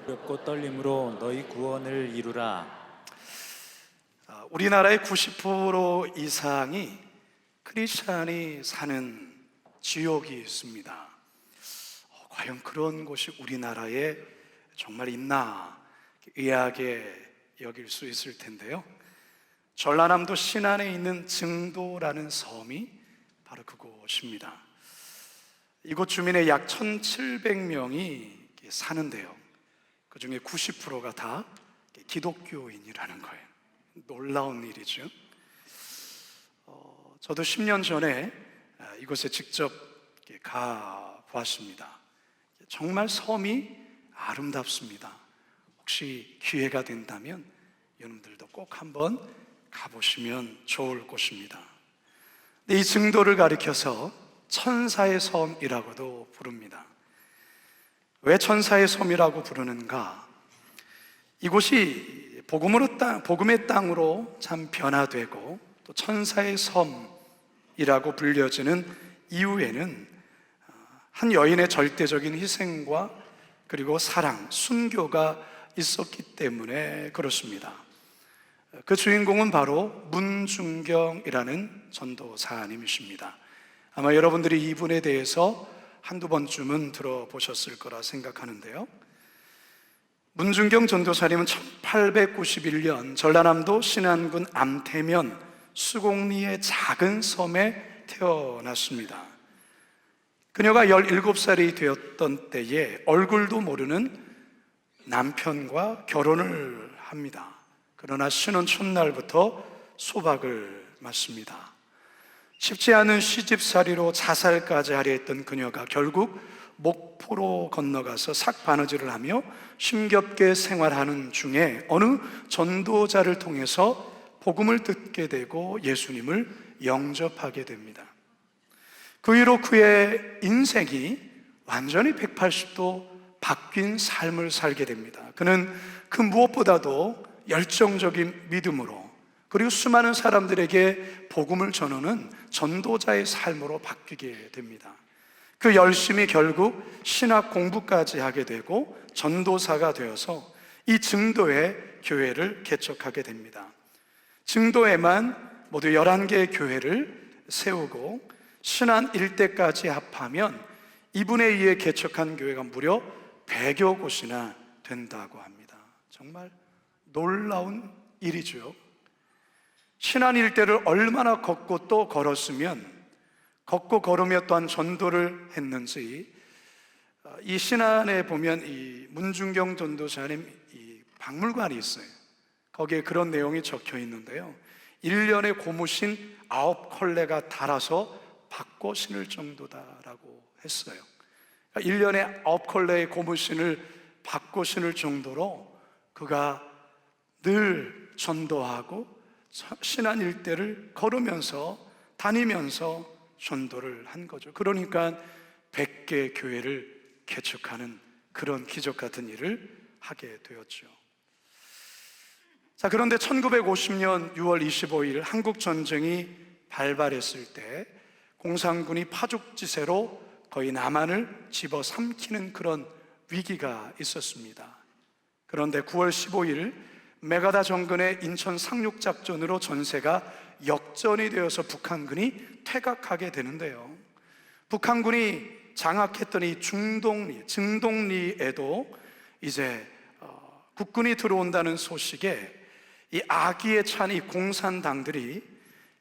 두렵고 떨림으로 너희 구원을 이루라. 우리나라의 90% 이상이 크리스찬이 사는 지역이 있습니다. 과연 그런 곳이 우리나라에 정말 있나 의아하게 여길 수 있을 텐데요. 전라남도 신안에 있는 증도라는 섬이 바로 그곳입니다. 이곳 주민의 약 1,700명이 사는데요, 그 중에 90%가 다 기독교인이라는 거예요. 놀라운 일이죠. 저도 10년 전에 이곳에 직접 가보았습니다. 정말 섬이 아름답습니다. 혹시 기회가 된다면 여러분들도 꼭 한번 가보시면 좋을 곳입니다. 이 증도를 가리켜서 천사의 섬이라고도 부릅니다. 왜 천사의 섬이라고 부르는가? 이곳이 복음의 땅으로 참 변화되고 또 천사의 섬이라고 불려지는 이유에는 한 여인의 절대적인 희생과 그리고 사랑, 순교가 있었기 때문에 그렇습니다. 그 주인공은 바로 문중경이라는 전도사님이십니다. 아마 여러분들이 이분에 대해서 한두 번쯤은 들어보셨을 거라 생각하는데요. 문중경 전도사님은 1891년 전라남도 신안군 암태면 수곡리의 작은 섬에 태어났습니다. 그녀가 17살이 되었던 때에 얼굴도 모르는 남편과 결혼을 합니다. 그러나 신혼 첫날부터 소박을 맞습니다. 쉽지 않은 시집살이로 자살까지 하려 했던 그녀가 결국 목포로 건너가서 삭바느질을 하며 힘겹게 생활하는 중에 어느 전도자를 통해서 복음을 듣게 되고 예수님을 영접하게 됩니다. 그 이후로 그의 인생이 완전히 180도 바뀐 삶을 살게 됩니다. 그는 그 무엇보다도 열정적인 믿음으로 그리고 수많은 사람들에게 복음을 전하는 전도자의 삶으로 바뀌게 됩니다. 그 열심이 결국 신학 공부까지 하게 되고 전도사가 되어서 이 증도의 교회를 개척하게 됩니다. 증도에만 모두 11개의 교회를 세우고 신안 일대까지 합하면 이분에 의해 개척한 교회가 무려 100여 곳이나 된다고 합니다. 정말 놀라운 일이죠. 신안 일대를 얼마나 걷고 또 걸었으면 걷고 걸으며 또한 전도를 했는지, 이 신안에 보면 이 문중경 전도사님 이 박물관이 있어요. 거기에 그런 내용이 적혀 있는데요, 1년에 고무신 9컬레가 달아서 받고 신을 정도다라고 했어요. 1년에 9컬레의 고무신을 받고 신을 정도로 그가 늘 전도하고 신안 일대를 걸으면서 다니면서 전도를 한 거죠. 그러니까 100개 교회를 개척하는 그런 기적 같은 일을 하게 되었죠. 자, 그런데 1950년 6월 25일 한국 전쟁이 발발했을 때 공산군이 파죽지세로 거의 남한을 집어삼키는 그런 위기가 있었습니다. 그런데 9월 15일 메가다 정권의 인천 상륙작전으로 전세가 역전이 되어서 북한군이 퇴각하게 되는데요, 북한군이 장악했던 이 증동리에도 이제 국군이 들어온다는 소식에 이 아기에 찬 이 공산당들이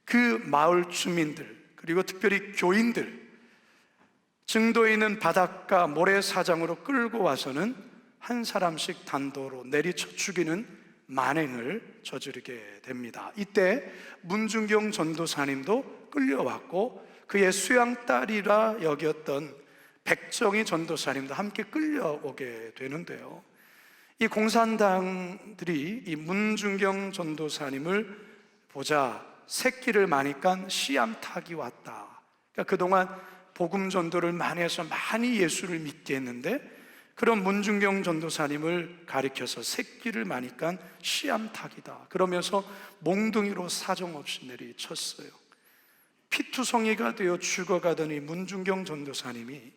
그 마을 주민들 그리고 특별히 교인들 증도에 있는 바닷가 모래사장으로 끌고 와서는 한 사람씩 단도로 내리쳐 죽이는 만행을 저지르게 됩니다. 이때 문중경 전도사님도 끌려왔고 그의 수양딸이라 여겼던 백정희 전도사님도 함께 끌려오게 되는데요, 이 공산당들이 이 문중경 전도사님을 보자 새끼를 마니까 씨암탉이 왔다. 그러니까 그동안 복음 전도를 많이 해서 많이 예수를 믿게 했는데 그런 문중경 전도사님을 가리켜서 새끼를 마니까 씨암탉이다 그러면서 몽둥이로 사정없이 내리쳤어요. 피투성이가 되어 죽어가던 이 문중경 전도사님이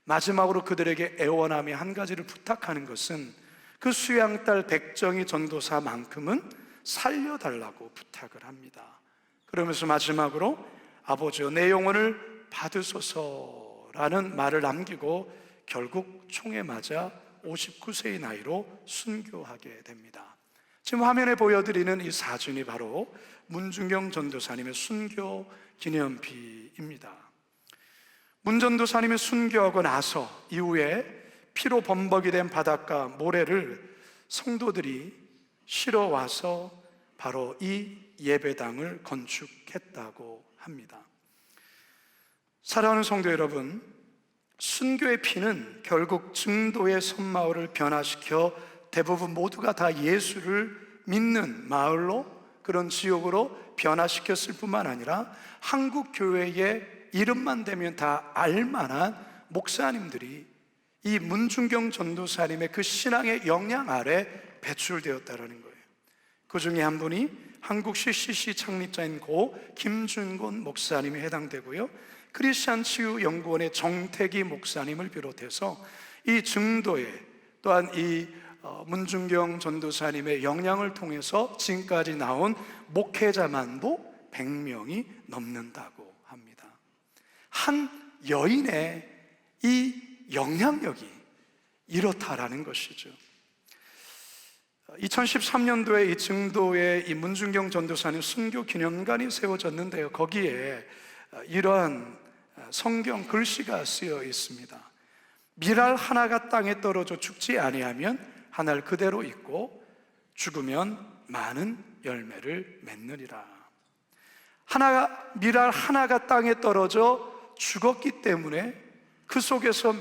마지막으로 그들에게 애원하며 한 가지를 부탁하는 것은 그 수양딸 백정희 전도사만큼은 살려달라고 부탁을 합니다. 그러면서 마지막으로 아버지여 내 영혼을 받으소서라는 말을 남기고 결국 총에 맞아 59세의 나이로 순교하게 됩니다. 지금 화면에 보여드리는 이 사진이 바로 문중경 전도사님의 순교 기념비입니다. 문 전도사님이 순교하고 나서 이후에 피로 범벅이 된 바닷가 모래를 성도들이 실어 와서 바로 이 예배당을 건축했다고 합니다. 사랑하는 성도 여러분, 순교의 피는 결국 증도의 섬마을을 변화시켜 대부분 모두가 다 예수를 믿는 마을로, 그런 지역으로 변화시켰을 뿐만 아니라 한국 교회의 이름만 대면 다 알만한 목사님들이 이 문중경 전도사님의 그 신앙의 영향 아래 배출되었다라는 거예요. 그 중에 한 분이 한국 CCC 창립자인 고 김준곤 목사님이 해당되고요, 크리스천 치유 연구원의 정태기 목사님을 비롯해서 이 증도에 또한 이 문중경 전도사님의 영향을 통해서 지금까지 나온 목회자만도 100명이 넘는다고 합니다. 한 여인의 이 영향력이 이렇다라는 것이죠. 2013년도에 이 증도에 이 문중경 전도사님 순교 기념관이 세워졌는데요, 거기에 이러한 성경 글씨가 쓰여 있습니다. 밀알 하나가 땅에 떨어져 죽지 아니하면 한 알 그대로 있고 죽으면 많은 열매를 맺느니라. 밀알 하나가 땅에 떨어져 죽었기 때문에 그 속에서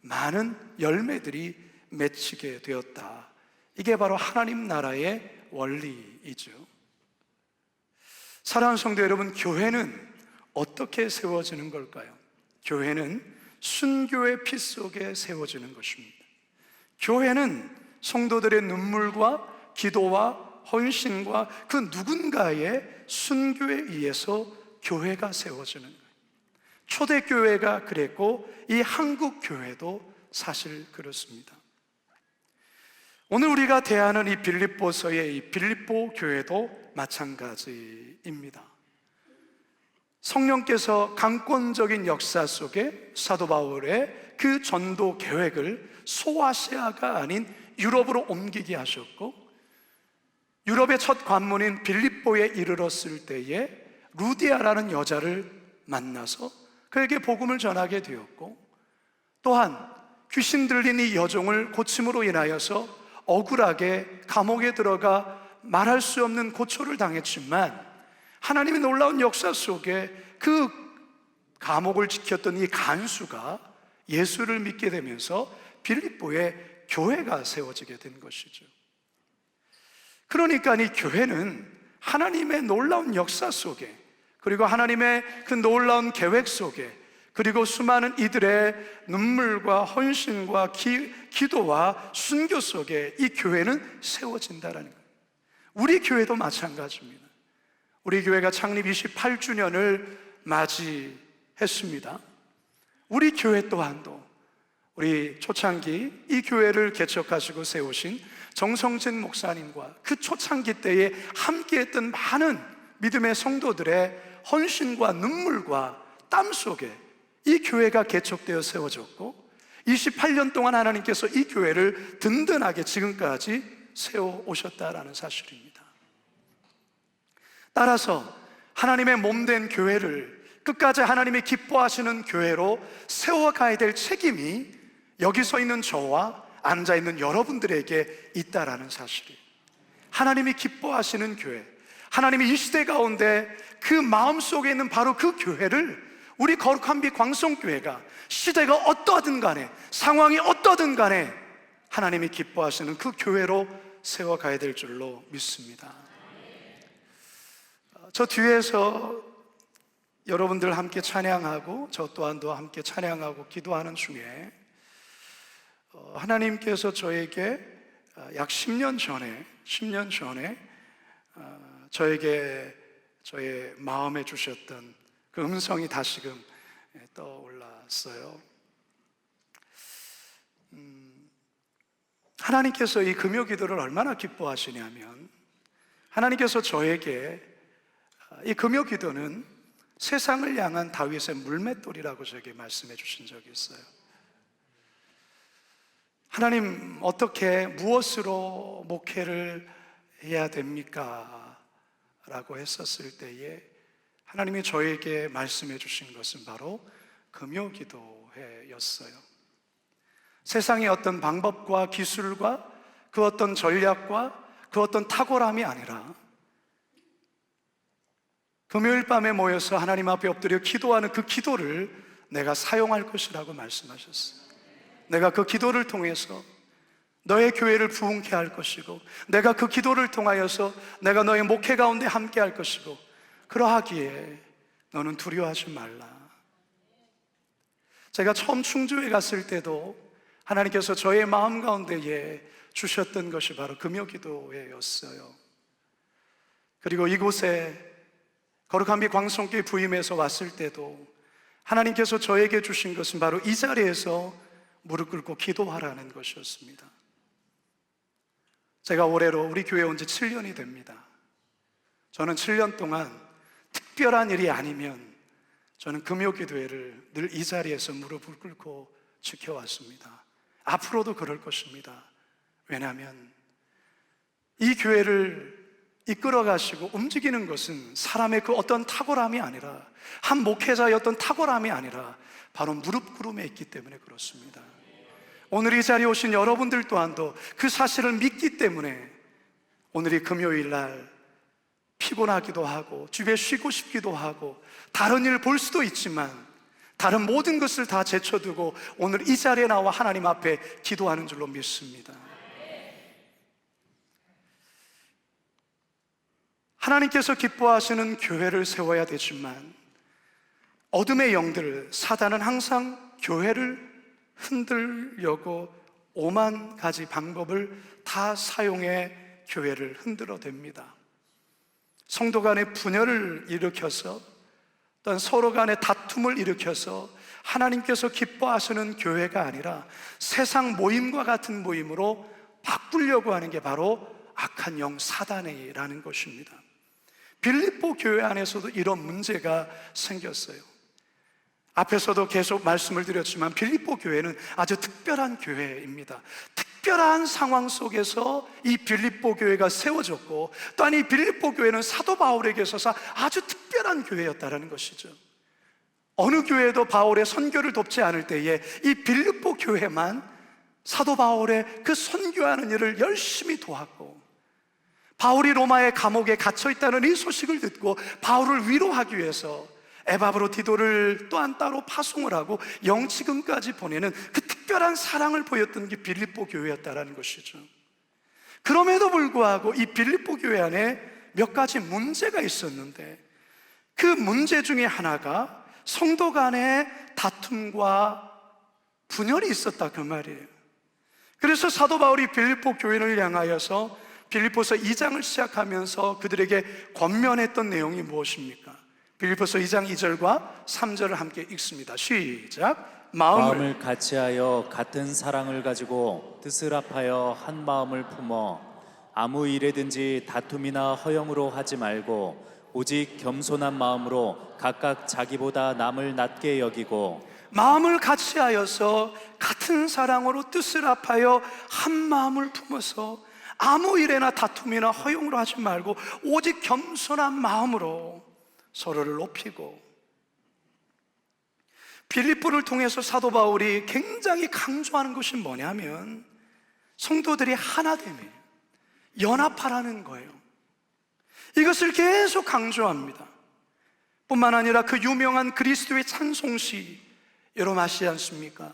많은 열매들이 맺히게 되었다. 이게 바로 하나님 나라의 원리이죠. 사랑하는 성도 여러분, 교회는 어떻게 세워지는 걸까요? 교회는 순교의 피 속에 세워지는 것입니다. 교회는 성도들의 눈물과 기도와 헌신과 그 누군가의 순교에 의해서 교회가 세워지는 거예요. 초대교회가 그랬고 이 한국교회도 사실 그렇습니다. 오늘 우리가 대하는 이 빌립보서의 이 빌립보 교회도 마찬가지입니다. 성령께서 강권적인 역사 속에 사도 바울의 그 전도 계획을 소아시아가 아닌 유럽으로 옮기게 하셨고, 유럽의 첫 관문인 빌립보에 이르렀을 때에 루디아라는 여자를 만나서 그에게 복음을 전하게 되었고, 또한 귀신 들린 이 여종을 고침으로 인하여서 억울하게 감옥에 들어가 말할 수 없는 고초를 당했지만 하나님의 놀라운 역사 속에 그 감옥을 지켰던 이 간수가 예수를 믿게 되면서 빌립보에 교회가 세워지게 된 것이죠. 그러니까 이 교회는 하나님의 놀라운 역사 속에, 그리고 하나님의 그 놀라운 계획 속에, 그리고 수많은 이들의 눈물과 헌신과 기도와 순교 속에 이 교회는 세워진다는 거예요. 우리 교회도 마찬가지입니다. 우리 교회가 창립 28주년을 맞이했습니다. 우리 교회 또한도 우리 초창기 이 교회를 개척하시고 세우신 정성진 목사님과 그 초창기 때에 함께했던 많은 믿음의 성도들의 헌신과 눈물과 땀 속에 이 교회가 개척되어 세워졌고 28년 동안 하나님께서 이 교회를 든든하게 지금까지 세워 오셨다라는 사실입니다. 따라서 하나님의 몸된 교회를 끝까지 하나님이 기뻐하시는 교회로 세워가야 될 책임이 여기 서 있는 저와 앉아있는 여러분들에게 있다라는 사실이에요. 하나님이 기뻐하시는 교회, 하나님이 이 시대 가운데 그 마음속에 있는 바로 그 교회를 우리 거룩한 빛 광성교회가 시대가 어떠하든 간에, 상황이 어떠든 간에 하나님이 기뻐하시는 그 교회로 세워가야 될 줄로 믿습니다. 저 뒤에서 여러분들 함께 찬양하고 저 또한도 함께 찬양하고 기도하는 중에 하나님께서 저에게 약 10년 전에 저에게 저의 마음에 주셨던 그 음성이 다시금 떠올랐어요. 하나님께서 이 금요 기도를 얼마나 기뻐하시냐면, 하나님께서 저에게 이 금요 기도는 세상을 향한 다윗의 물맷돌이라고 저에게 말씀해 주신 적이 있어요. 하나님, 어떻게 무엇으로 목회를 해야 됩니까? 라고 했었을 때에 하나님이 저에게 말씀해 주신 것은 바로 금요 기도회였어요. 세상의 어떤 방법과 기술과 그 어떤 전략과 그 어떤 탁월함이 아니라 금요일 밤에 모여서 하나님 앞에 엎드려 기도하는 그 기도를 내가 사용할 것이라고 말씀하셨어요. 내가 그 기도를 통해서 너의 교회를 부흥케 할 것이고, 내가 그 기도를 통하여서 내가 너의 목회 가운데 함께 할 것이고, 그러하기에 너는 두려워하지 말라. 제가 처음 충주에 갔을 때도 하나님께서 저의 마음 가운데에 주셨던 것이 바로 금요 기도회였어요. 그리고 이곳에 거룩한 빛 광성교회 부임해서 왔을 때도 하나님께서 저에게 주신 것은 바로 이 자리에서 무릎 꿇고 기도하라는 것이었습니다. 제가 올해로 우리 교회에 온 지 7년이 됩니다. 저는 7년 동안 특별한 일이 아니면 저는 금요 기도회를 늘 이 자리에서 무릎을 꿇고 지켜왔습니다. 앞으로도 그럴 것입니다. 왜냐하면 이 교회를 이끌어 가시고 움직이는 것은 사람의 그 어떤 탁월함이 아니라, 한 목회자의 어떤 탁월함이 아니라 바로 무릎 꿇음에 있기 때문에 그렇습니다. 오늘 이 자리에 오신 여러분들 또한도 그 사실을 믿기 때문에 오늘이 금요일 날 피곤하기도 하고 집에 쉬고 싶기도 하고 다른 일 볼 수도 있지만 다른 모든 것을 다 제쳐두고 오늘 이 자리에 나와 하나님 앞에 기도하는 줄로 믿습니다. 하나님께서 기뻐하시는 교회를 세워야 되지만 어둠의 영들, 사단은 항상 교회를 흔들려고 오만 가지 방법을 다 사용해 교회를 흔들어댑니다. 성도 간의 분열을 일으켜서, 또한 서로 간의 다툼을 일으켜서 하나님께서 기뻐하시는 교회가 아니라 세상 모임과 같은 모임으로 바꾸려고 하는 게 바로 악한 영 사단이라는 것입니다. 빌립보 교회 안에서도 이런 문제가 생겼어요. 앞에서도 계속 말씀을 드렸지만 빌립보 교회는 아주 특별한 교회입니다. 특별한 상황 속에서 이 빌립보 교회가 세워졌고, 또한 이 빌립보 교회는 사도 바울에게 있어서 아주 특별한 교회였다는 것이죠. 어느 교회도 바울의 선교를 돕지 않을 때에 이 빌립보 교회만 사도 바울의 그 선교하는 일을 열심히 도왔고, 바울이 로마의 감옥에 갇혀 있다는 이 소식을 듣고 바울을 위로하기 위해서 에바브로디도를 또한 따로 파송을 하고 영치금까지 보내는 그 특별한 사랑을 보였던 게 빌립보 교회였다는 것이죠. 그럼에도 불구하고 이 빌립보 교회 안에 몇 가지 문제가 있었는데, 그 문제 중에 하나가 성도 간의 다툼과 분열이 있었다, 그 말이에요. 그래서 사도 바울이 빌립보 교회를 향하여서 빌립보서 2장을 시작하면서 그들에게 권면했던 내용이 무엇입니까? 빌립보서 2장 2절과 3절을 함께 읽습니다. 시작. 마음을 같이하여 같은 사랑을 가지고 뜻을 합하여 한 마음을 품어 아무 일에든지 다툼이나 허영으로 하지 말고 오직 겸손한 마음으로 각각 자기보다 남을 낮게 여기고, 마음을 같이하여서 같은 사랑으로 뜻을 합하여 한 마음을 품어서 아무 일에나 다툼이나 허용으로 하지 말고 오직 겸손한 마음으로 서로를 높이고. 빌립보를 통해서 사도 바울이 굉장히 강조하는 것이 뭐냐면 성도들이 하나됨이에요. 연합하라는 거예요. 이것을 계속 강조합니다. 뿐만 아니라 그 유명한 그리스도의 찬송시 여러분 아시지 않습니까?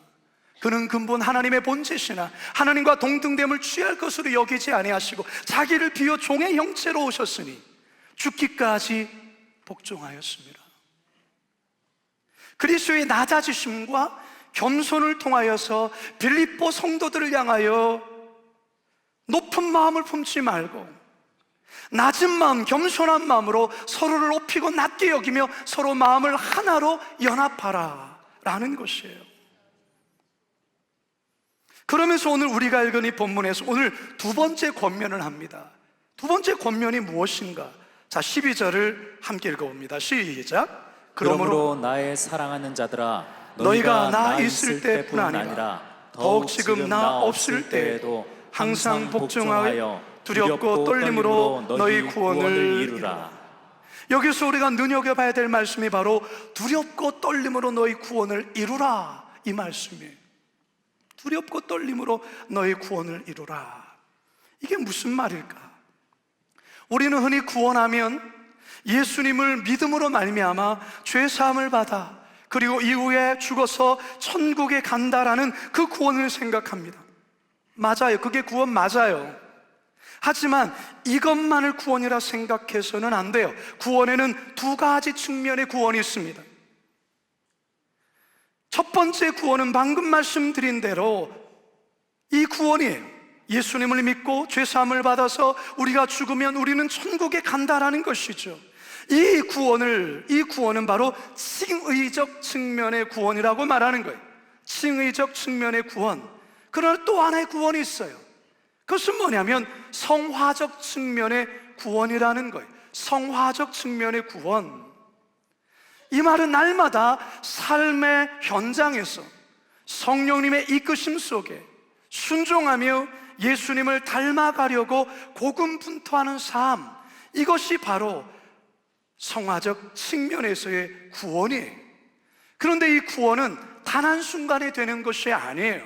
그는 근본 하나님의 본체시나 하나님과 동등됨을 취할 것으로 여기지 아니하시고 자기를 비워 종의 형체로 오셨으니 죽기까지 복종하였습니다. 그리스도의 낮아지심과 겸손을 통하여서 빌립보 성도들을 향하여 높은 마음을 품지 말고 낮은 마음, 겸손한 마음으로 서로를 높이고 낮게 여기며 서로 마음을 하나로 연합하라 라는 것이에요. 그러면서 오늘 우리가 읽은 이 본문에서 오늘 두 번째 권면을 합니다. 두 번째 권면이 무엇인가? 자, 12절을 함께 읽어봅니다. 시작. 그러므로 나의 사랑하는 자들아, 너희가 나 있을 때뿐 아니라 더욱 지금 나 없을 때에도 항상 복종하여 두렵고 떨림으로 너희 구원을 이루라. 여기서 우리가 눈여겨봐야 될 말씀이 바로 두렵고 떨림으로 너희 구원을 이루라, 이 말씀이에요. 두렵고 떨림으로 너희 구원을 이루라. 이게 무슨 말일까? 우리는 흔히 구원하면 예수님을 믿음으로 말미암아 죄 사함을 받아 그리고 이후에 죽어서 천국에 간다라는 그 구원을 생각합니다. 맞아요. 그게 구원 맞아요. 하지만 이것만을 구원이라 생각해서는 안 돼요. 구원에는 두 가지 측면의 구원이 있습니다. 첫 번째 구원은 방금 말씀드린 대로 이 구원이에요. 예수님을 믿고 죄사함을 받아서 우리가 죽으면 우리는 천국에 간다라는 것이죠. 이 구원은 바로 칭의적 측면의 구원이라고 말하는 거예요. 칭의적 측면의 구원. 그러나 또 하나의 구원이 있어요. 그것은 뭐냐면 성화적 측면의 구원이라는 거예요. 성화적 측면의 구원. 이 말은 날마다 삶의 현장에서 성령님의 이끄심 속에 순종하며 예수님을 닮아가려고 고군분투하는 삶, 이것이 바로 성화적 측면에서의 구원이에요. 그런데 이 구원은 단 한순간에 되는 것이 아니에요.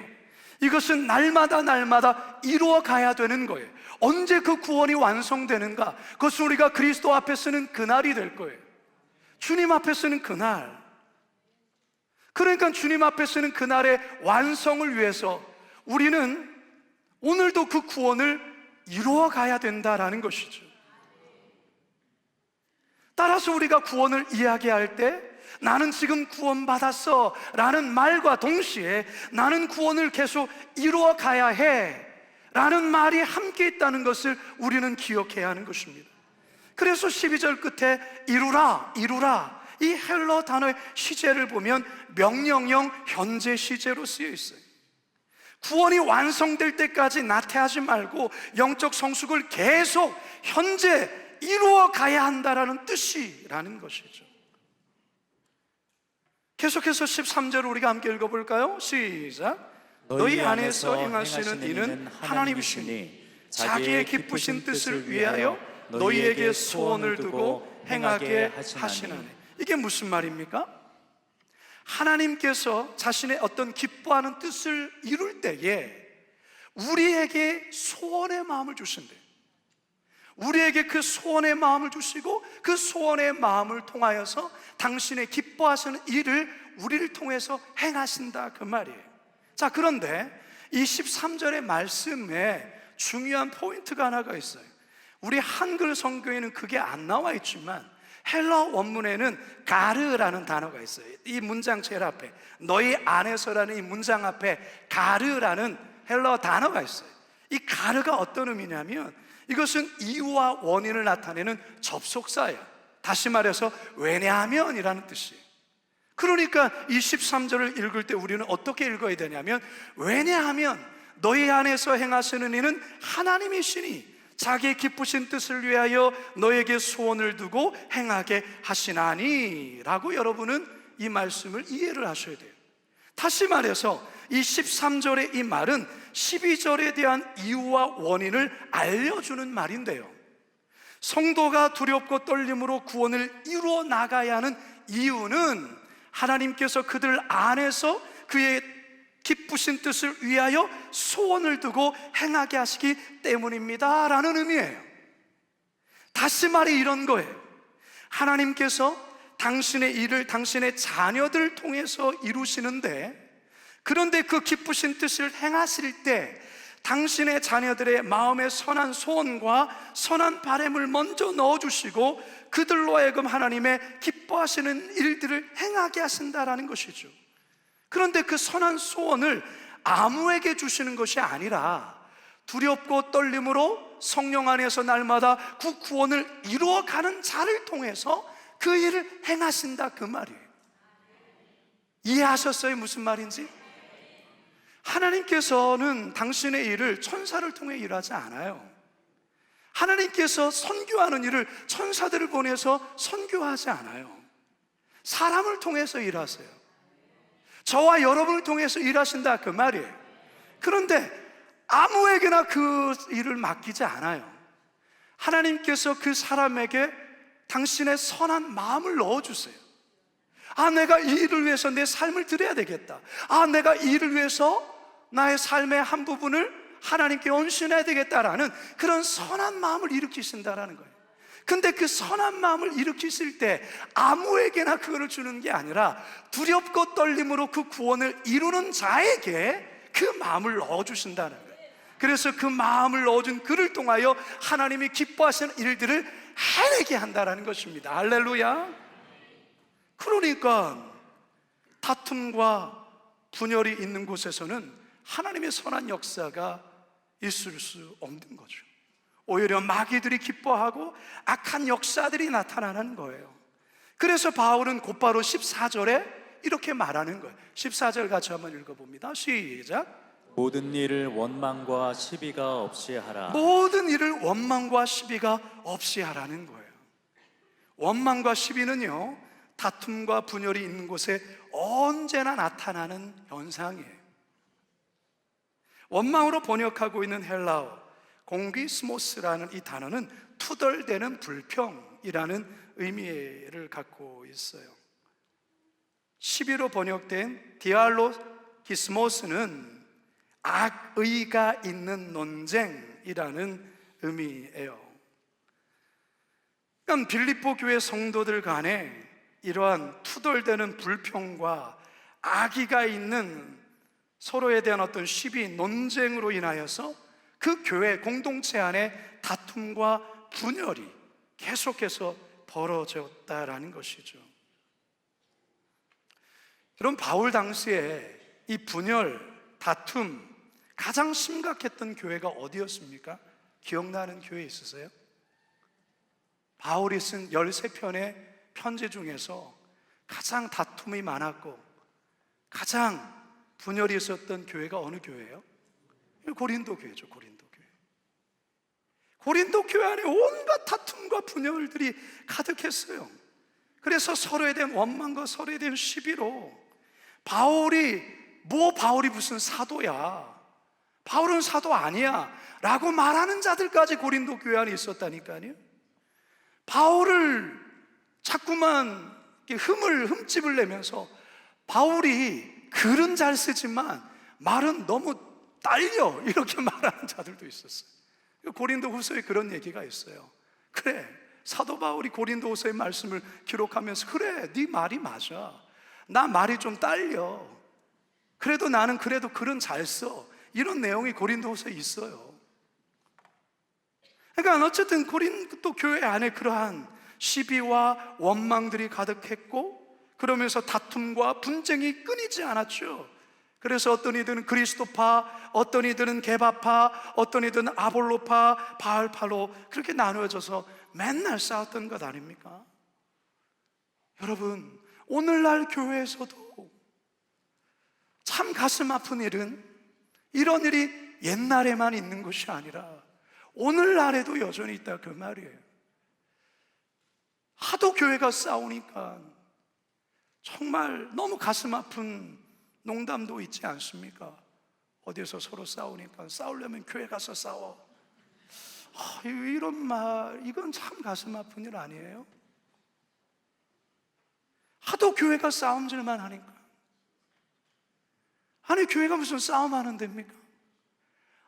이것은 날마다 이루어가야 되는 거예요. 언제 그 구원이 완성되는가? 그것은 우리가 그리스도 앞에 서는 그날이 될 거예요. 주님 앞에 서는 그날. 그러니까 주님 앞에 서는 그날의 완성을 위해서 우리는 오늘도 그 구원을 이루어가야 된다라는 것이죠. 따라서 우리가 구원을 이야기할 때 나는 지금 구원받았어 라는 말과 동시에 나는 구원을 계속 이루어가야 해 라는 말이 함께 있다는 것을 우리는 기억해야 하는 것입니다. 그래서 12절 끝에 이루라, 이루라, 이 헬러 단어의 시제를 보면 명령형 현재 시제로 쓰여 있어요. 구원이 완성될 때까지 나태하지 말고 영적 성숙을 계속 현재 이루어 가야 한다라는 뜻이라는 것이죠. 계속해서 13절을 우리가 함께 읽어볼까요? 시작. 너희 안에서 행하시는 이는 하나님이시니 자기의 기쁘신 뜻을 위하여 너희에게 소원을 두고 행하게 하시나니. 이게 무슨 말입니까? 하나님께서 자신의 어떤 기뻐하는 뜻을 이룰 때에 우리에게 소원의 마음을 주신대요. 우리에게 그 소원의 마음을 주시고 그 소원의 마음을 통하여서 당신의 기뻐하시는 일을 우리를 통해서 행하신다, 그 말이에요. 자, 그런데 이 13절의 말씀에 중요한 포인트가 하나가 있어요. 우리 한글 성경에는 그게 안 나와 있지만 헬라 원문에는 가르라는 단어가 있어요. 이 문장 제일 앞에, 너희 안에서라는 이 문장 앞에 가르라는 헬라 단어가 있어요. 이 가르가 어떤 의미냐면 이것은 이유와 원인을 나타내는 접속사예요. 다시 말해서 왜냐하면이라는 뜻이에요. 그러니까 이 13절을 읽을 때 우리는 어떻게 읽어야 되냐면 왜냐하면 너희 안에서 행하시는 이는 하나님이시니 자기의 기쁘신 뜻을 위하여 너에게 소원을 두고 행하게 하시나니 라고 여러분은 이 말씀을 이해를 하셔야 돼요. 다시 말해서 이 13절의 이 말은 12절에 대한 이유와 원인을 알려주는 말인데요, 성도가 두렵고 떨림으로 구원을 이루어 나가야 하는 이유는 하나님께서 그들 안에서 그의 기쁘신 뜻을 위하여 소원을 두고 행하게 하시기 때문입니다 라는 의미예요. 다시 말해 이런 거예요. 하나님께서 당신의 일을 당신의 자녀들 통해서 이루시는데, 그런데 그 기쁘신 뜻을 행하실 때 당신의 자녀들의 마음에 선한 소원과 선한 바람을 먼저 넣어주시고 그들로 하여금 하나님의 기뻐하시는 일들을 행하게 하신다라는 것이죠. 그런데 그 선한 소원을 아무에게 주시는 것이 아니라 두렵고 떨림으로 성령 안에서 날마다 그 구원을 이루어가는 자를 통해서 그 일을 행하신다, 그 말이에요. 이해하셨어요? 무슨 말인지? 하나님께서는 당신의 일을 천사를 통해 일하지 않아요. 하나님께서 선교하는 일을 천사들을 보내서 선교하지 않아요. 사람을 통해서 일하세요. 저와 여러분을 통해서 일하신다, 그 말이에요. 그런데 아무에게나 그 일을 맡기지 않아요. 하나님께서 그 사람에게 당신의 선한 마음을 넣어주세요. 내가 이 일을 위해서 내 삶을 드려야 되겠다. 내가 이 일을 위해서 나의 삶의 한 부분을 하나님께 헌신해야 되겠다라는 그런 선한 마음을 일으키신다라는 거예요. 근데 그 선한 마음을 일으키실 때 아무에게나 그거를 주는 게 아니라 두렵고 떨림으로 그 구원을 이루는 자에게 그 마음을 넣어주신다는 거예요. 그래서 그 마음을 넣어준 그를 통하여 하나님이 기뻐하시는 일들을 해내게 한다는 것입니다. 할렐루야. 그러니까 다툼과 분열이 있는 곳에서는 하나님의 선한 역사가 있을 수 없는 거죠. 오히려 마귀들이 기뻐하고 악한 역사들이 나타나는 거예요. 그래서 바울은 곧바로 14절에 이렇게 말하는 거예요. 14절 같이 한번 읽어봅니다. 시작. 모든 일을 원망과 시비가 없이 하라. 모든 일을 원망과 시비가 없이 하라는 거예요. 원망과 시비는요, 다툼과 분열이 있는 곳에 언제나 나타나는 현상이에요. 원망으로 번역하고 있는 헬라어 공기스모스라는 이 단어는 투덜대는 불평이라는 의미를 갖고 있어요. 시비로 번역된 디알로기스모스는 악의가 있는 논쟁이라는 의미예요. 그러니까 빌립보 교회 성도들 간에 이러한 투덜대는 불평과 악의가 있는 서로에 대한 어떤 시비, 논쟁으로 인하여서 그 교회 공동체 안에 다툼과 분열이 계속해서 벌어졌다라는 것이죠. 그럼 바울 당시에 이 분열, 다툼 가장 심각했던 교회가 어디였습니까? 기억나는 교회 있으세요? 바울이 쓴 13편의 편지 중에서 가장 다툼이 많았고 가장 분열이 있었던 교회가 어느 교회예요? 고린도 교회죠. 고린도 교회. 고린도 교회 안에 온갖 다툼과 분열들이 가득했어요. 그래서 서로에 대한 원망과 서로에 대한 시비로 바울이 무슨 사도야, 바울은 사도 아니야 라고 말하는 자들까지 고린도 교회 안에 있었다니까요. 바울을 자꾸만 흠집을 내면서 바울이 글은 잘 쓰지만 말은 너무 딸려, 이렇게 말하는 자들도 있었어요. 고린도 후서에 그런 얘기가 있어요. 그래, 사도 바울이 고린도 후서의 말씀을 기록하면서 그래, 네 말이 맞아, 나 말이 좀 딸려, 그래도 나는 그래도 글은 잘 써, 이런 내용이 고린도 후서에 있어요. 그러니까 어쨌든 고린도 교회 안에 그러한 시비와 원망들이 가득했고, 그러면서 다툼과 분쟁이 끊이지 않았죠. 그래서 어떤 이들은 그리스도파, 어떤 이들은 게바파, 어떤 이들은 아볼로파, 바알파로 그렇게 나누어져서 맨날 싸웠던 것 아닙니까? 여러분, 오늘날 교회에서도 참 가슴 아픈 일은 이런 일이 옛날에만 있는 것이 아니라 오늘날에도 여전히 있다, 그 말이에요. 하도 교회가 싸우니까 정말 너무 가슴 아픈 농담도 있지 않습니까? 어디서 서로 싸우니까 싸우려면 교회 가서 싸워. 이런 말, 이건 참 가슴 아픈 일 아니에요? 하도 교회가 싸움질만 하니까. 아니, 교회가 무슨 싸움하는 데입니까?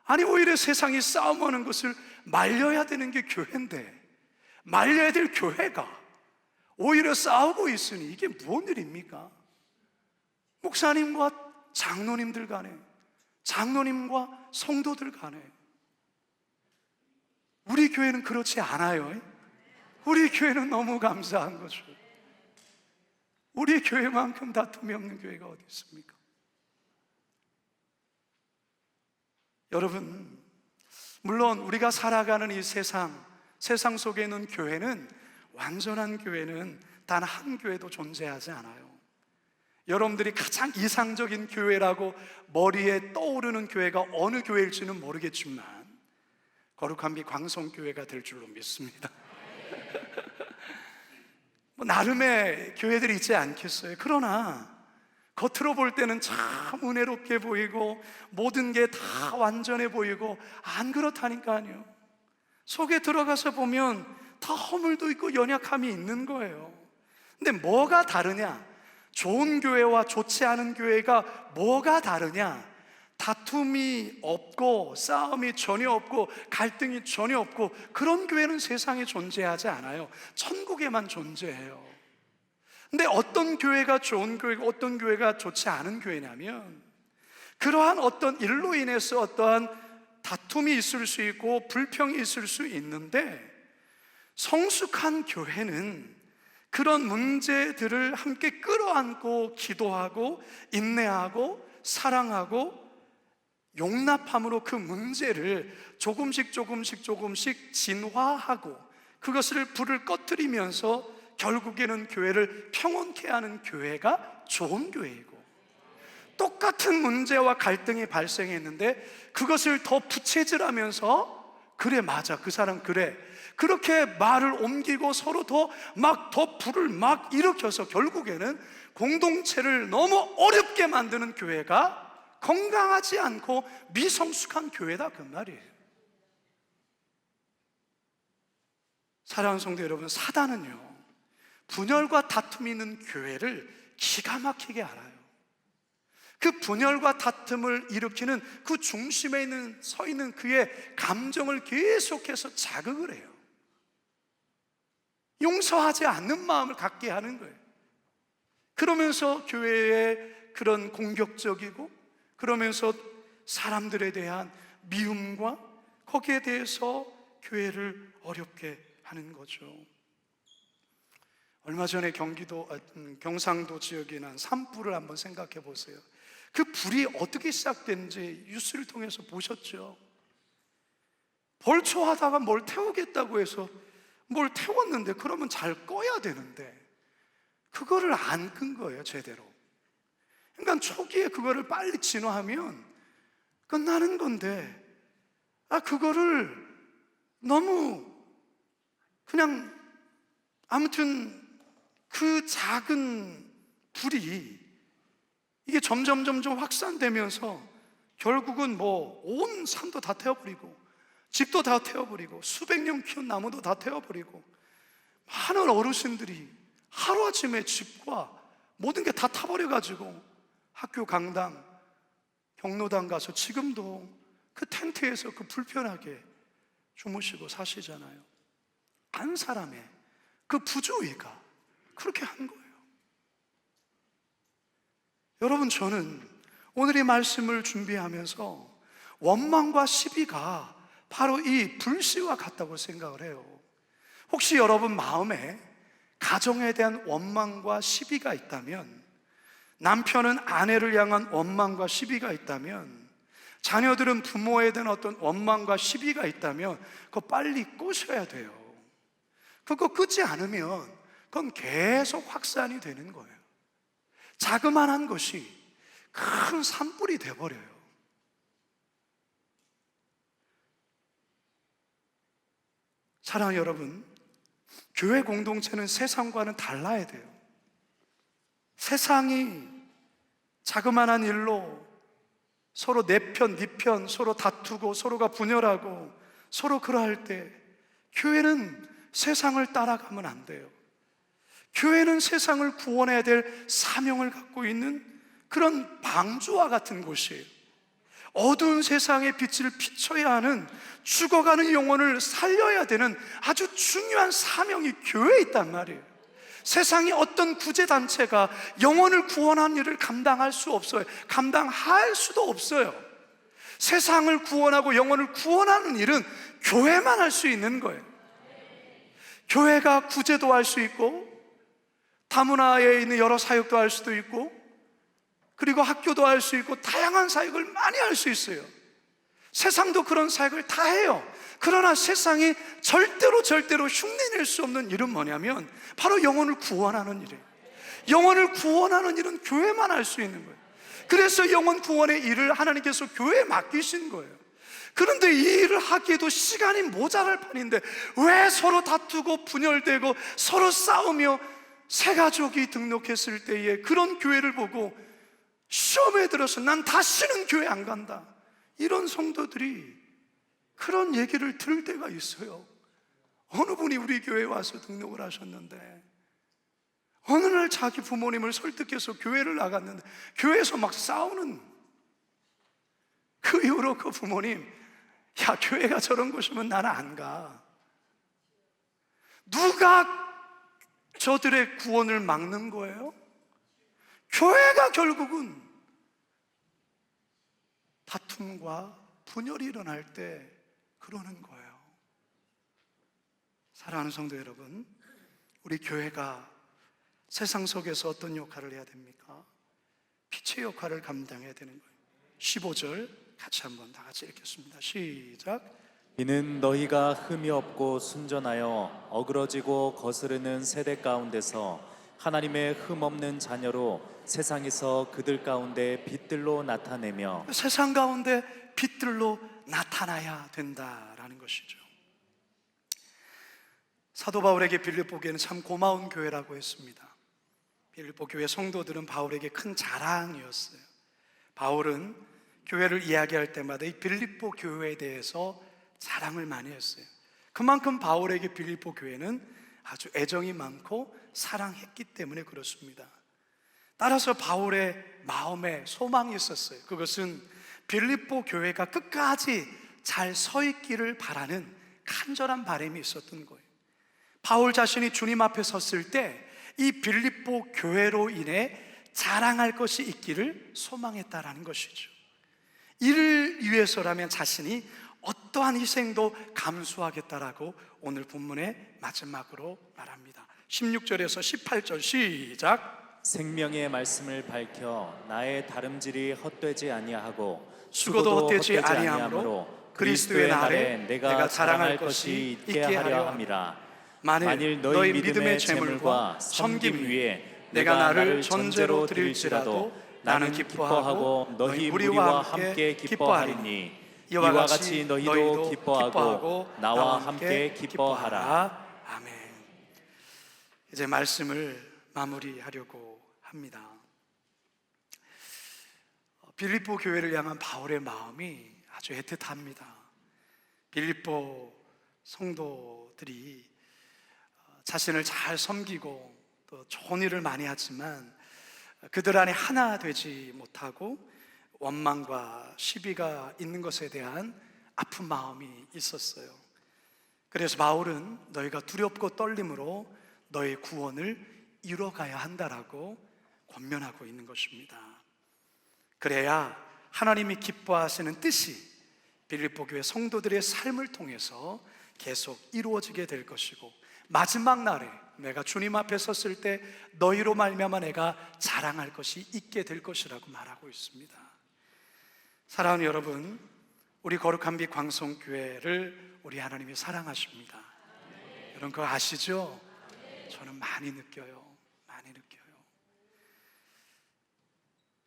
아니, 오히려 세상이 싸움하는 것을 말려야 되는 게 교회인데, 말려야 될 교회가 오히려 싸우고 있으니 이게 무슨 일입니까? 목사님과 장로님들 간에, 장로님과 성도들 간에. 우리 교회는 그렇지 않아요. 우리 교회는 너무 감사한 거죠. 우리 교회만큼 다툼이 없는 교회가 어디 있습니까? 여러분, 물론 우리가 살아가는 이 세상 속에 있는 교회는, 완전한 교회는 단 한 교회도 존재하지 않아요. 여러분들이 가장 이상적인 교회라고 머리에 떠오르는 교회가 어느 교회일지는 모르겠지만 거룩한 빛 광성교회가 될 줄로 믿습니다. 뭐 나름의 교회들이 있지 않겠어요? 그러나 겉으로 볼 때는 참 은혜롭게 보이고 모든 게 다 완전해 보이고 안 그렇다니까요. 속에 들어가서 보면 다 허물도 있고 연약함이 있는 거예요. 근데 뭐가 다르냐? 좋은 교회와 좋지 않은 교회가 뭐가 다르냐? 다툼이 없고 싸움이 전혀 없고 갈등이 전혀 없고 그런 교회는 세상에 존재하지 않아요. 천국에만 존재해요. 근데 어떤 교회가 좋은 교회고 어떤 교회가 좋지 않은 교회냐면 그러한 어떤 일로 인해서 어떠한 다툼이 있을 수 있고 불평이 있을 수 있는데 성숙한 교회는 그런 문제들을 함께 끌어안고 기도하고 인내하고 사랑하고 용납함으로 그 문제를 조금씩 진화하고 그것을 불을 꺼뜨리면서 결국에는 교회를 평온케 하는 교회가 좋은 교회이고, 똑같은 문제와 갈등이 발생했는데 그것을 더 부채질하면서 그래 맞아 그 사람 그래 그렇게 말을 옮기고 서로 더 불을 막 일으켜서 결국에는 공동체를 너무 어렵게 만드는 교회가 건강하지 않고 미성숙한 교회다 그 말이에요. 사랑하는 성도 여러분, 사단은요 분열과 다툼이 있는 교회를 기가 막히게 알아요. 그 분열과 다툼을 일으키는 그 중심에 서 있는 그의 감정을 계속해서 자극을 해요. 용서하지 않는 마음을 갖게 하는 거예요. 그러면서 교회의 그런 공격적이고 그러면서 사람들에 대한 미움과 거기에 대해서 교회를 어렵게 하는 거죠. 얼마 전에 경상도 지역에 난 산불을 한번 생각해 보세요. 그 불이 어떻게 시작된지 뉴스를 통해서 보셨죠? 벌초하다가 뭘 태우겠다고 해서 뭘 태웠는데 그러면 잘 꺼야 되는데 그거를 안 끈 거예요 제대로. 그러니까 초기에 그거를 빨리 진화하면 끝나는 건데 그거를 너무 그냥 아무튼 그 작은 불이 이게 점점 확산되면서 결국은 온 산도 다 태워버리고 집도 다 태워버리고 수백 년 키운 나무도 다 태워버리고 많은 어르신들이 하루아침에 집과 모든 게 다 타버려가지고 학교 강당, 경로당 가서 지금도 그 텐트에서 그 불편하게 주무시고 사시잖아요. 한 사람의 그 부주의가 그렇게 한 거예요. 여러분, 저는 오늘 이 말씀을 준비하면서 원망과 시비가 바로 이 불씨와 같다고 생각을 해요. 혹시 여러분 마음에 가정에 대한 원망과 시비가 있다면, 남편은 아내를 향한 원망과 시비가 있다면, 자녀들은 부모에 대한 어떤 원망과 시비가 있다면 그거 빨리 끄셔야 돼요. 그거 끄지 않으면 그건 계속 확산이 되는 거예요. 자그마한 것이 큰 산불이 돼버려요. 사랑하는 여러분, 교회 공동체는 세상과는 달라야 돼요. 세상이 자그마한 일로 서로 내 편, 네 편, 서로 다투고 서로가 분열하고 서로 그러할 때 교회는 세상을 따라가면 안 돼요. 교회는 세상을 구원해야 될 사명을 갖고 있는 그런 방주와 같은 곳이에요. 어두운 세상에 빛을 비춰야 하는, 죽어가는 영혼을 살려야 되는 아주 중요한 사명이 교회에 있단 말이에요. 세상에 어떤 구제단체가 영혼을 구원하는 일을 감당할 수 없어요. 감당할 수도 없어요. 세상을 구원하고 영혼을 구원하는 일은 교회만 할 수 있는 거예요. 교회가 구제도 할 수 있고, 다문화에 있는 여러 사역도 할 수도 있고, 그리고 학교도 할 수 있고, 다양한 사역을 많이 할 수 있어요. 세상도 그런 사역을 다 해요. 그러나 세상이 절대로 흉내낼 수 없는 일은 뭐냐면 바로 영혼을 구원하는 일이에요. 영혼을 구원하는 일은 교회만 할 수 있는 거예요. 그래서 영혼 구원의 일을 하나님께서 교회에 맡기신 거예요. 그런데 이 일을 하기에도 시간이 모자랄 판인데 왜 서로 다투고 분열되고 서로 싸우며 새 가족이 등록했을 때에 그런 교회를 보고 시험에 들어서 난 다시는 교회 안 간다, 이런 성도들이 그런 얘기를 들을 때가 있어요. 어느 분이 우리 교회에 와서 등록을 하셨는데 어느 날 자기 부모님을 설득해서 교회를 나갔는데 교회에서 막 싸우는, 그 이후로 그 부모님, 야, 교회가 저런 곳이면 나는 안 가. 누가 저들의 구원을 막는 거예요? 교회가 결국은 다툼과 분열이 일어날 때 그러는 거예요. 사랑하는 성도 여러분, 우리 교회가 세상 속에서 어떤 역할을 해야 됩니까? 빛의 역할을 감당해야 되는 거예요. 15절 같이 한번 다 같이 읽겠습니다. 시작. 이는 너희가 흠이 없고 순전하여 어그러지고 거스르는 세대 가운데서 하나님의 흠 없는 자녀로 세상에서 그들 가운데 빛들로 나타내며, 세상 가운데 빛들로 나타나야 된다라는 것이죠. 사도 바울에게 빌립보 교회는 참 고마운 교회라고 했습니다. 빌립보 교회 성도들은 바울에게 큰 자랑이었어요. 바울은 교회를 이야기할 때마다 이 빌립보 교회에 대해서 자랑을 많이 했어요. 그만큼 바울에게 빌립보 교회는 아주 애정이 많고 사랑했기 때문에 그렇습니다. 따라서 바울의 마음에 소망이 있었어요. 그것은 빌립보 교회가 끝까지 잘 서 있기를 바라는 간절한 바람이 있었던 거예요. 바울 자신이 주님 앞에 섰을 때 이 빌립보 교회로 인해 자랑할 것이 있기를 소망했다라는 것이죠. 이를 위해서라면 자신이 어떠한 희생도 감수하겠다라고 오늘 본문의 마지막으로 말합니다. 16절에서 18절 시작. 생명의 말씀을 밝혀 나의 다름질이 헛되지 아니하고 수고도 헛되지 아니하므로 그리스도의 날에 내가 자랑할 것이 있게 하려 함이라. 만일 너희 믿음의 재물과 섬김 위에 내가 나를 전제로 드릴지라도 나는 기뻐하고 너희 무리와 함께 기뻐하리니 이와 같이 너희도 기뻐하고 나와 함께 기뻐하라. 아멘. 이제 말씀을 마무리하려고 합니다. 빌립보 교회를 향한 바울의 마음이 아주 애틋합니다. 빌립보 성도들이 자신을 잘 섬기고 또 좋은 일을 많이 하지만 그들 안에 하나 되지 못하고 원망과 시비가 있는 것에 대한 아픈 마음이 있었어요. 그래서 바울은 너희가 두렵고 떨림으로 너희 구원을 이뤄가야 한다라고 권면하고 있는 것입니다. 그래야 하나님이 기뻐하시는 뜻이 빌립보 교회 성도들의 삶을 통해서 계속 이루어지게 될 것이고, 마지막 날에 내가 주님 앞에 섰을 때 너희로 말미암아 내가 자랑할 것이 있게 될 것이라고 말하고 있습니다. 사랑하는 여러분, 우리 거룩한 빛 광성교회를 우리 하나님이 사랑하십니다. 여러분 그거 아시죠? 저는 많이 느껴요.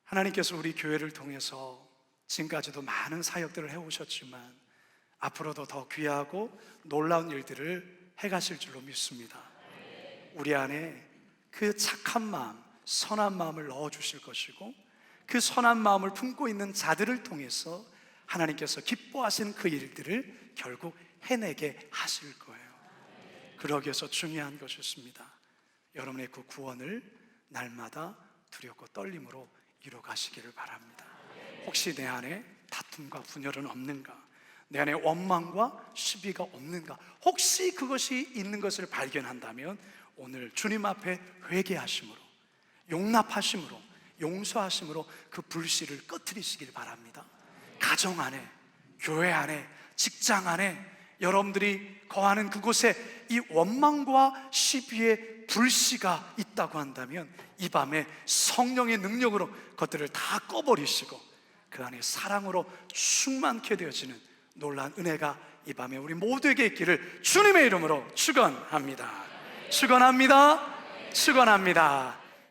하나님께서 우리 교회를 통해서 지금까지도 많은 사역들을 해오셨지만 앞으로도 더 귀하고 놀라운 일들을 해가실 줄로 믿습니다. 우리 안에 그 착한 마음, 선한 마음을 넣어주실 것이고, 그 선한 마음을 품고 있는 자들을 통해서 하나님께서 기뻐하시는 그 일들을 결국 해내게 하실 거예요. 그러기 위해서 중요한 것이 있습니다. 여러분의 그 구원을 날마다 두렵고 떨림으로 이뤄가시기를 바랍니다. 혹시 내 안에 다툼과 분열은 없는가? 내 안에 원망과 시비가 없는가? 혹시 그것이 있는 것을 발견한다면 오늘 주님 앞에 회개하심으로, 용납하심으로, 용서하심으로 그 불씨를 꺼트리시길 바랍니다. 가정 안에, 교회 안에, 직장 안에, 여러분들이 거하는 그곳에 이 원망과 시비의 불씨가 있다고 한다면 이 밤에 성령의 능력으로 그것들을 다 꺼버리시고 그 안에 사랑으로 충만케 되어지는 놀라운 은혜가 이 밤에 우리 모두에게 있기를 주님의 이름으로 축원합니다. 축원합니다. 축원합니다.